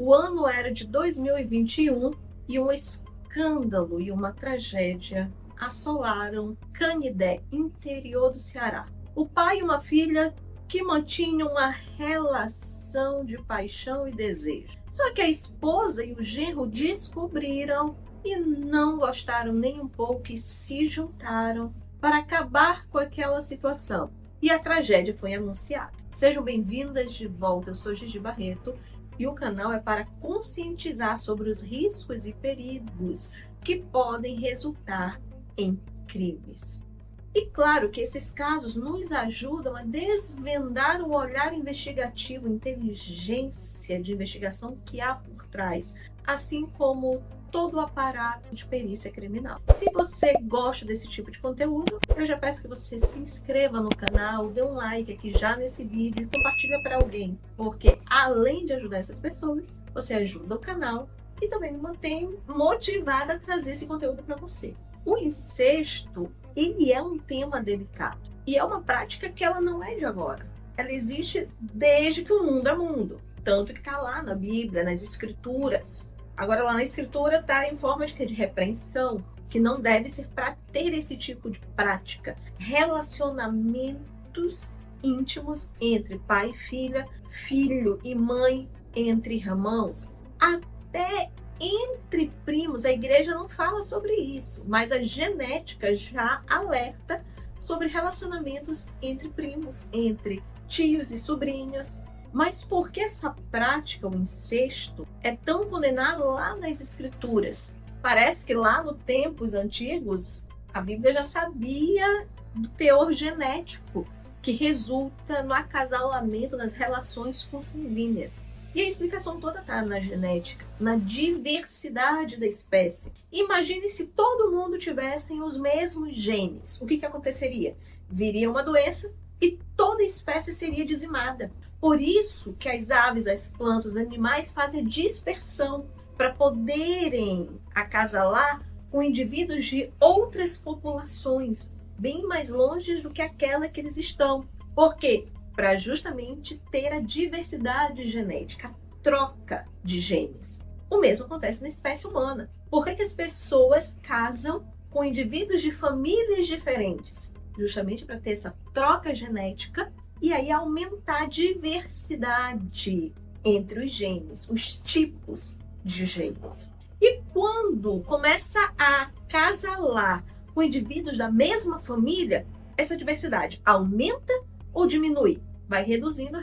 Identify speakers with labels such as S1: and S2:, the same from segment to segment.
S1: O ano era de 2021 e um escândalo e uma tragédia assolaram Canidé, interior do Ceará. O pai e uma filha que mantinham uma relação de paixão e desejo. Só que a esposa e o genro descobriram e não gostaram nem um pouco e se juntaram para acabar com aquela situação. E a tragédia foi anunciada. Sejam bem-vindas de volta, eu sou Gigi Barreto e o canal é para conscientizar sobre os riscos e perigos que podem resultar em crimes. E claro que esses casos nos ajudam a desvendar o olhar investigativo, inteligência de investigação que há por trás, assim como todo o aparato de perícia criminal. Se você gosta desse tipo de conteúdo, eu já peço que você se inscreva no canal, dê um like aqui já nesse vídeo e compartilha para alguém, porque além de ajudar essas pessoas, você ajuda o canal e também me mantém motivada a trazer esse conteúdo para você. O incesto, ele é um tema delicado e é uma prática que ela não é de agora. Ela existe desde que o mundo é mundo, tanto que está lá na Bíblia, nas Escrituras. Agora lá na Escritura está em forma de repreensão, que não deve ser para ter esse tipo de prática. Relacionamentos íntimos entre pai e filha, filho e mãe, entre irmãos, até entre primos. A igreja não fala sobre isso, mas a genética já alerta sobre relacionamentos entre primos, entre tios e sobrinhos. Mas por que essa prática, o incesto, é tão condenado lá nas Escrituras? Parece que lá nos tempos antigos, a Bíblia já sabia do teor genético que resulta no acasalamento das relações consanguíneas. E a explicação toda está na genética, na diversidade da espécie. Imagine se todo mundo tivesse os mesmos genes. O que aconteceria? Viria uma doença e toda a espécie seria dizimada. Por isso que as aves, as plantas, os animais fazem dispersão para poderem acasalar com indivíduos de outras populações, bem mais longe do que aquela que eles estão. Por quê? Para justamente ter a diversidade genética, a troca de genes. O mesmo acontece na espécie humana. Por que as pessoas casam com indivíduos de famílias diferentes? Justamente para ter essa troca genética e aí aumentar a diversidade entre os genes, os tipos de genes. E quando começa a casalar com indivíduos da mesma família, essa diversidade aumenta ou diminui? Vai reduzindo.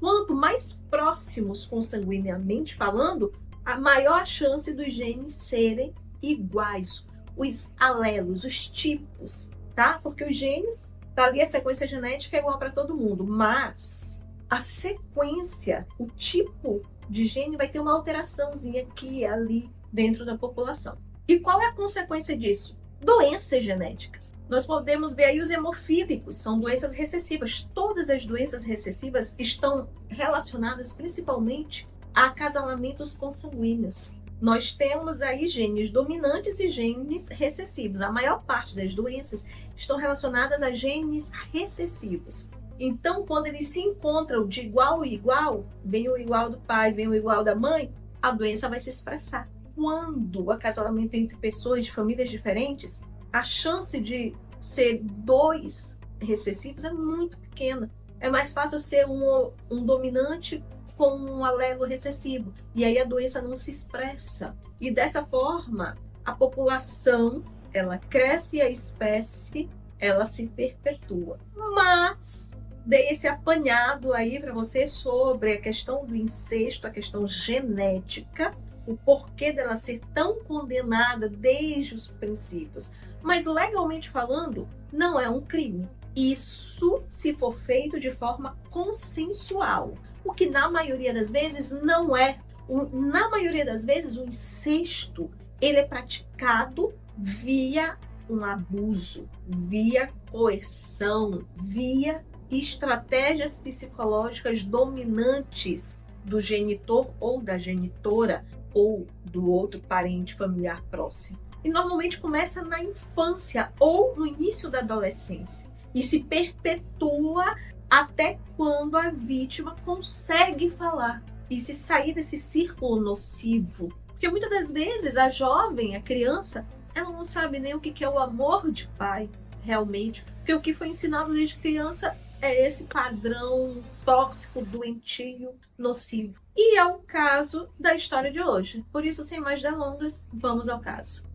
S1: Quanto mais próximos consanguineamente falando, a maior a chance dos genes serem iguais, os alelos, os tipos, tá? Porque os genes, tá ali a sequência genética é igual para todo mundo, mas a sequência, o tipo de gene vai ter uma alteraçãozinha aqui e ali dentro da população. E qual é a consequência disso? Doenças genéticas. Nós podemos ver aí os hemofílicos, são doenças recessivas. Todas as doenças recessivas estão relacionadas principalmente a acasalamentos consanguíneos. Nós temos aí genes dominantes e genes recessivos. A maior parte das doenças estão relacionadas a genes recessivos. Então, quando eles se encontram de igual e igual, vem o igual do pai, vem o igual da mãe, a doença vai se expressar. Quando o acasalamento entre pessoas de famílias diferentes, a chance de ser dois recessivos é muito pequena. É mais fácil ser um dominante com um alelo recessivo. E aí a doença não se expressa. E dessa forma, a população, ela cresce e a espécie, ela se perpetua. Mas dei esse apanhado aí para você sobre a questão do incesto, a questão genética, o porquê dela ser tão condenada desde os princípios. Mas legalmente falando, não é um crime. Isso se for feito de forma consensual, o que na maioria das vezes não é. Na maioria das vezes o incesto ele é praticado via um abuso, via coerção, via estratégias psicológicas dominantes do genitor ou da genitora ou do outro parente familiar próximo. E normalmente começa na infância ou no início da adolescência e se perpetua até quando a vítima consegue falar. e se sair desse círculo nocivo. Porque muitas das vezes a jovem, a criança, ela não sabe nem o que é o amor de pai, realmente. Porque o que foi ensinado desde criança é esse padrão tóxico, doentio, nocivo. E é o caso da história de hoje. Por isso, sem mais delongas, vamos ao caso.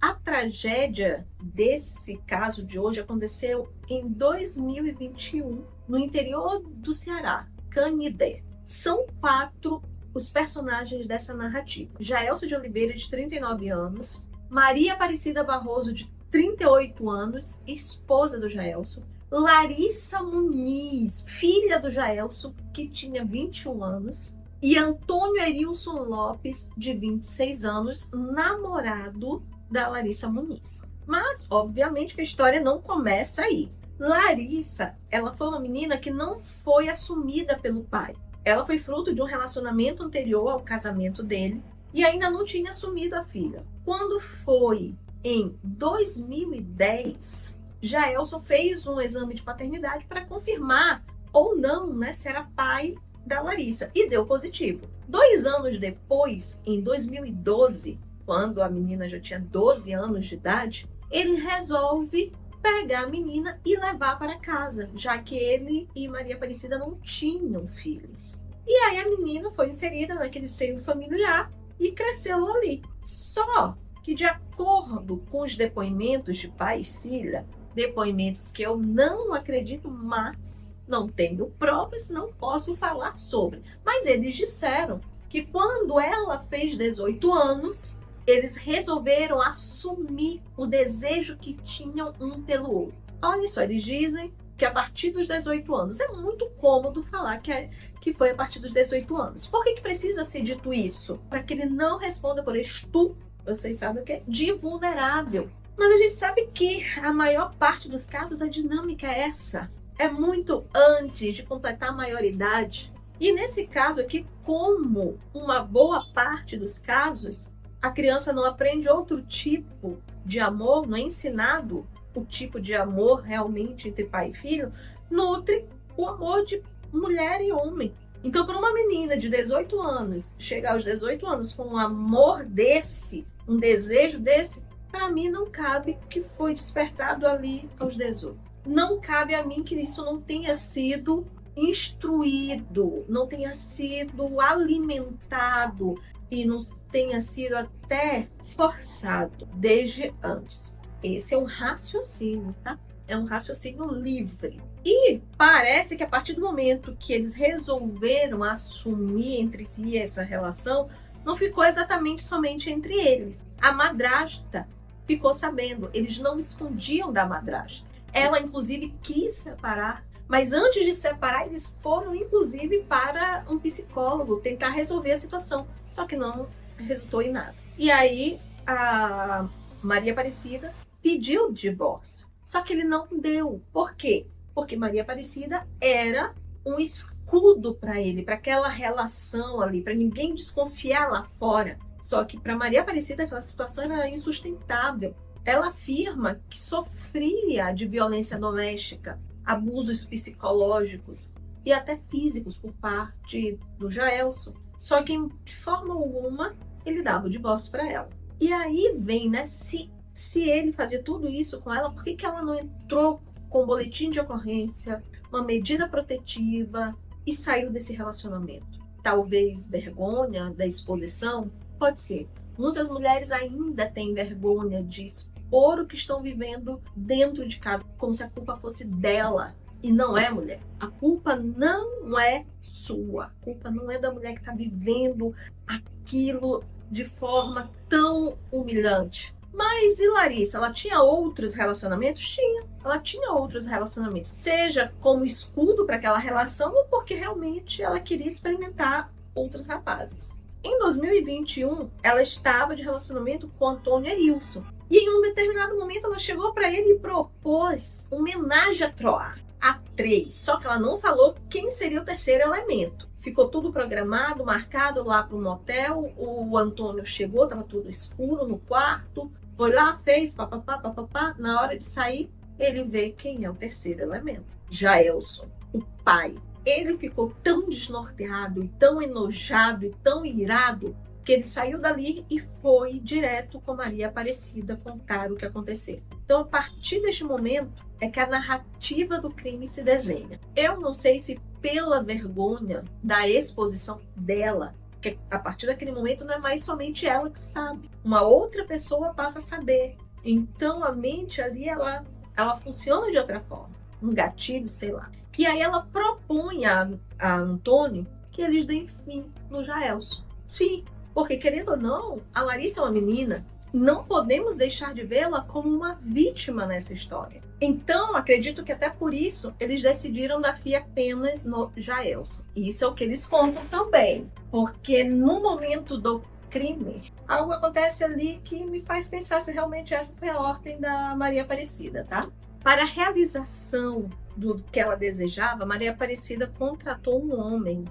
S1: A tragédia desse caso de hoje aconteceu em 2021, no interior do Ceará, Canidé. São 4 os personagens dessa narrativa. Jaelso de Oliveira, de 39 anos, Maria Aparecida Barroso, de 38 anos, esposa do Jaelso, Larissa Muniz, filha do Jaelso, que tinha 21 anos, e Antônio Erilson Lopes, de 26 anos, namorado da Larissa Muniz. Mas, obviamente, que a história não começa aí. Larissa, ela foi uma menina que não foi assumida pelo pai. Ela foi fruto de um relacionamento anterior ao casamento dele e ainda não tinha assumido a filha. Quando foi em 2010, Jaelson fez um exame de paternidade para confirmar ou não, né, se era pai da Larissa, e deu positivo. 2 anos depois, em 2012, quando a menina já tinha 12 anos de idade, ele resolve pegar a menina e levar para casa, já que ele e Maria Aparecida não tinham filhos. E aí a menina foi inserida naquele seio familiar e cresceu ali. Só que, de acordo com os depoimentos de pai e filha, depoimentos que eu não acredito, mas não tenho provas, não posso falar sobre. Mas eles disseram que quando ela fez 18 anos, eles resolveram assumir o desejo que tinham um pelo outro. Olha só, eles dizem que a partir dos 18 anos, é muito cômodo falar que foi a partir dos 18 anos. Por que precisa ser dito isso? Para que ele não responda por estupro, vocês sabem o que é? De vulnerável. Mas a gente sabe que a maior parte dos casos a dinâmica é essa. É muito antes de completar a maioridade. E nesse caso aqui, como uma boa parte dos casos, a criança não aprende outro tipo de amor, não é ensinado o tipo de amor realmente entre pai e filho, nutre o amor de mulher e homem. Então, para uma menina de 18 anos chegar aos 18 anos com um amor desse, um desejo desse, para mim não cabe que foi despertado ali aos 18. Não cabe a mim que isso não tenha sido instruído, não tenha sido alimentado e não tenha sido até forçado desde antes. Esse é um raciocínio, tá? É um raciocínio livre. E parece que a partir do momento que eles resolveram assumir entre si essa relação, não ficou exatamente somente entre eles. A madrasta ficou sabendo, eles não escondiam da madrasta. Ela, inclusive, quis separar, mas antes de separar, eles foram, inclusive, para um psicólogo tentar resolver a situação. Só que não resultou em nada. E aí, a Maria Aparecida pediu o divórcio. Só que ele não deu. Por quê? Porque Maria Aparecida era um escudo para ele, para aquela relação ali, para ninguém desconfiar lá fora. Só que para Maria Aparecida aquela situação era insustentável. Ela afirma que sofria de violência doméstica, abusos psicológicos e até físicos por parte do Jaelso. Só que de forma alguma ele dava o divórcio para ela. E aí vem, né, se ele fazia tudo isso com ela, por que ela não entrou com um boletim de ocorrência, uma medida protetiva e saiu desse relacionamento? Talvez vergonha da exposição? Pode ser. Muitas mulheres ainda têm vergonha de expor o que estão vivendo dentro de casa, como se a culpa fosse dela. E não é, mulher. A culpa não é sua. A culpa não é da mulher que está vivendo aquilo de forma tão humilhante. Mas e Larissa? Ela tinha outros relacionamentos? Tinha. Ela tinha outros relacionamentos. Seja como escudo para aquela relação ou porque realmente ela queria experimentar outros rapazes. Em 2021, ela estava de relacionamento com Antônio Erilson. E em um determinado momento ela chegou para ele e propôs uma homenagem a Troar, a 3. Só que ela não falou quem seria o terceiro elemento. Ficou tudo programado, marcado lá para um motel. O Antônio chegou, estava tudo escuro no quarto. Foi lá, fez papapá, papapá. Na hora de sair, ele vê quem é o terceiro elemento. Jaelson. o pai, ele ficou tão desnorteado e tão enojado e tão irado que ele saiu dali e foi direto com Maria Aparecida contar o que aconteceu. Então, a partir deste momento, é que a narrativa do crime se desenha. Eu não sei se pela vergonha da exposição dela, porque a partir daquele momento não é mais somente ela que sabe. Uma outra pessoa passa a saber. Então, a mente ali, ela funciona de outra forma. Um gatilho, sei lá. E aí ela propõe a Antônio que eles deem fim no Jaelson. Sim, porque querendo ou não, a Larissa é uma menina, não podemos deixar de vê-la como uma vítima nessa história. Então, acredito que até por isso eles decidiram dar fim apenas no Jaelson. E isso é o que eles contam também. Porque no momento do crime, algo acontece ali que me faz pensar se realmente essa foi a ordem da Maria Aparecida, tá? Para a realização do que ela desejava, Maria Aparecida contratou um homem,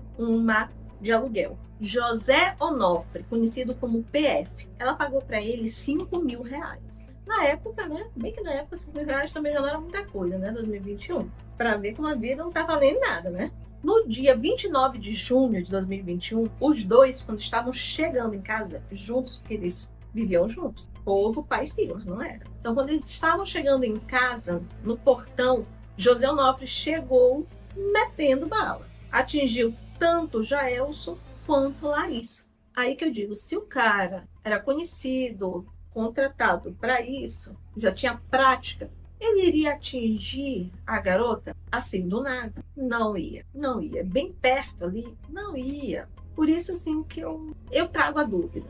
S1: de aluguel, José Onofre, conhecido como PF. Ela pagou para ele R$5.000. Na época, né? Bem que na época R$5.000 também já não era muita coisa, né? 2021. Para ver como a vida não tá valendo nada, né? No dia 29 de junho de 2021, os dois, quando estavam chegando em casa juntos, porque eles viviam juntos, povo, pai e filho, mas não era. Então, quando eles estavam chegando em casa, no portão, José Onofre chegou metendo bala. Atingiu tanto Jaelson quanto Larissa. Aí que eu digo, se o cara era conhecido, contratado para isso, já tinha prática, ele iria atingir a garota assim do nada? Não ia, não ia. Bem perto ali, não ia. Por isso assim que eu trago a dúvida.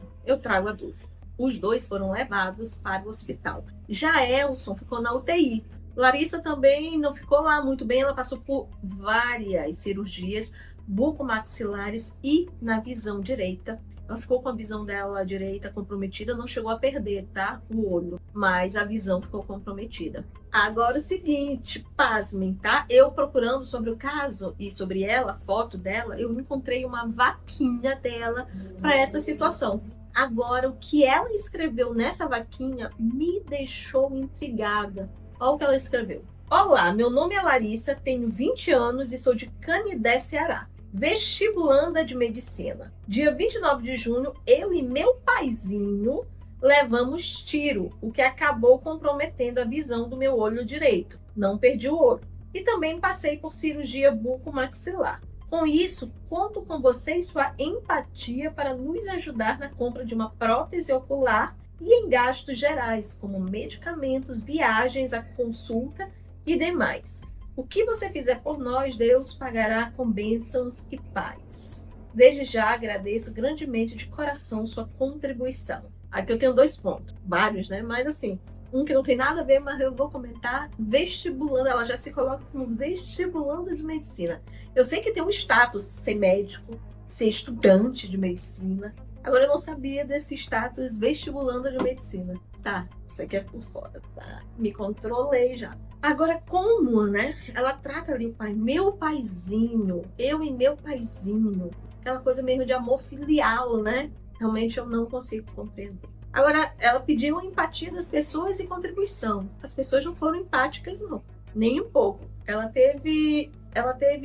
S1: Os dois foram levados para o hospital. Jaelson ficou na UTI. Larissa também não ficou lá muito bem, ela passou por várias cirurgias bucomaxilares e na visão direita. Ela ficou com a visão dela direita comprometida, não chegou a perder, tá? O olho, mas a visão ficou comprometida. Agora o seguinte, pasmem, tá? Eu procurando sobre o caso e sobre ela, a foto dela, eu encontrei uma vaquinha dela para essa situação. Agora, o que ela escreveu nessa vaquinha me deixou intrigada. Olha o que ela escreveu. Olá, meu nome é Larissa, tenho 20 anos e sou de Canidé, Ceará. Vestibulanda de medicina. Dia 29 de junho, eu e meu paizinho levamos tiro, o que acabou comprometendo a visão do meu olho direito. Não perdi o olho. E também passei por cirurgia bucomaxilar. Com isso, conto com você e sua empatia para nos ajudar na compra de uma prótese ocular e em gastos gerais, como medicamentos, viagens à consulta e demais. O que você fizer por nós, Deus pagará com bênçãos e paz. Desde já agradeço grandemente de coração sua contribuição. Aqui eu tenho 2 pontos, vários, né? Mas assim, um que não tem nada a ver, mas eu vou comentar. Vestibulando, ela já se coloca como vestibulanda de medicina. Eu sei que tem um status ser médico, ser estudante de medicina. Agora eu não sabia desse status vestibulanda de medicina. Tá, isso aqui é por fora, tá? Me controlei já. Agora, como, né? Ela trata ali o pai, meu paizinho, eu e meu paizinho. Aquela coisa mesmo de amor filial, né? Realmente eu não consigo compreender. Agora, ela pediu a empatia das pessoas e contribuição. As pessoas não foram empáticas, não. Nem um pouco. Ela teve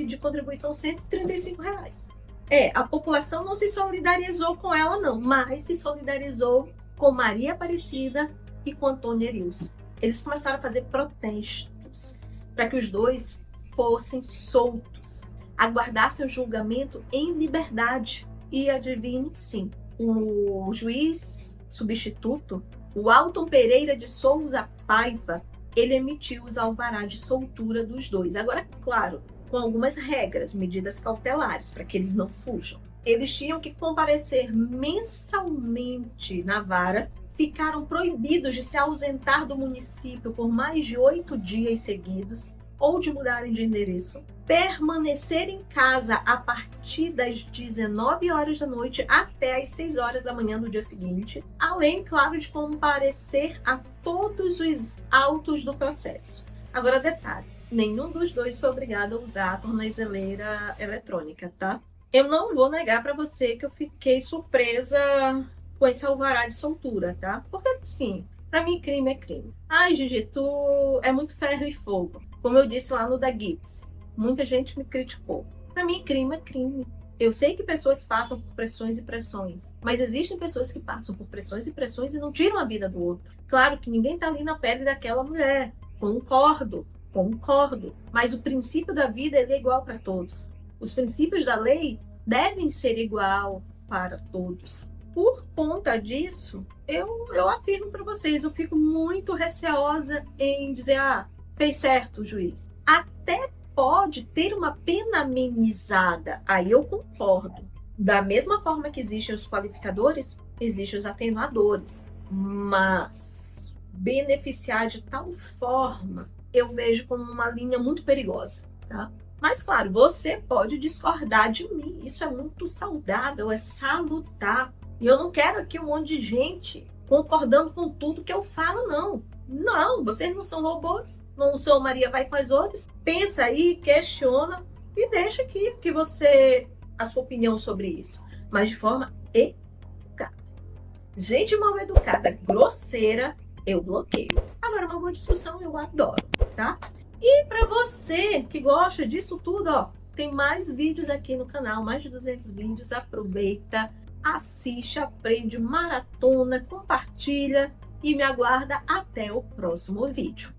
S1: de contribuição R$135. A população não se solidarizou com ela, não. Mas se solidarizou com Maria Aparecida e com Antônio Erilson. Eles começaram a fazer protestos para que os dois fossem soltos, aguardassem o julgamento em liberdade. E adivinhe, sim, o juiz substituto, o Alton Pereira de Souza Paiva, ele emitiu os alvarás de soltura dos dois. Agora, claro, com algumas regras, medidas cautelares, para que eles não fujam. Eles tinham que comparecer mensalmente na vara, ficaram proibidos de se ausentar do município por mais de 8 dias seguidos ou de mudarem de endereço, permanecer em casa a partir das 19 horas da noite até as 6 horas da manhã do dia seguinte, além, claro, de comparecer a todos os autos do processo. Agora, detalhe, nenhum dos dois foi obrigado a usar a tornozeleira eletrônica, tá? Eu não vou negar para você que eu fiquei surpresa com esse alvará de soltura, tá? Porque, sim, pra mim crime é crime. Ai, Gigi, tu é muito ferro e fogo. Como eu disse lá no da Gibbs. Muita gente me criticou. Para mim, crime é crime. Eu sei que pessoas passam por pressões e pressões, mas existem pessoas que passam por pressões e pressões e não tiram a vida do outro. Claro que ninguém está ali na pele daquela mulher. Concordo. Mas o princípio da vida ele é igual para todos. Os princípios da lei devem ser igual para todos. Por conta disso, eu afirmo para vocês, eu fico muito receosa em dizer, fez certo o juiz. Até pode ter uma pena amenizada, aí eu concordo. Da mesma forma que existem os qualificadores, existem os atenuadores. Mas beneficiar de tal forma, eu vejo como uma linha muito perigosa, tá? Mas, claro, você pode discordar de mim. Isso é muito saudável, é salutar. E eu não quero aqui um monte de gente concordando com tudo que eu falo, não. Não, vocês não são robôs. Não são Maria vai com as outras. Pensa aí, questiona e deixa aqui a sua opinião sobre isso. Mas de forma educada. Gente mal educada, grosseira, eu bloqueio. Agora, uma boa discussão eu adoro, tá? E para você que gosta disso tudo, tem mais vídeos aqui no canal, mais de 200 vídeos. Aproveita, assiste, aprende, maratona, compartilha e me aguarda até o próximo vídeo.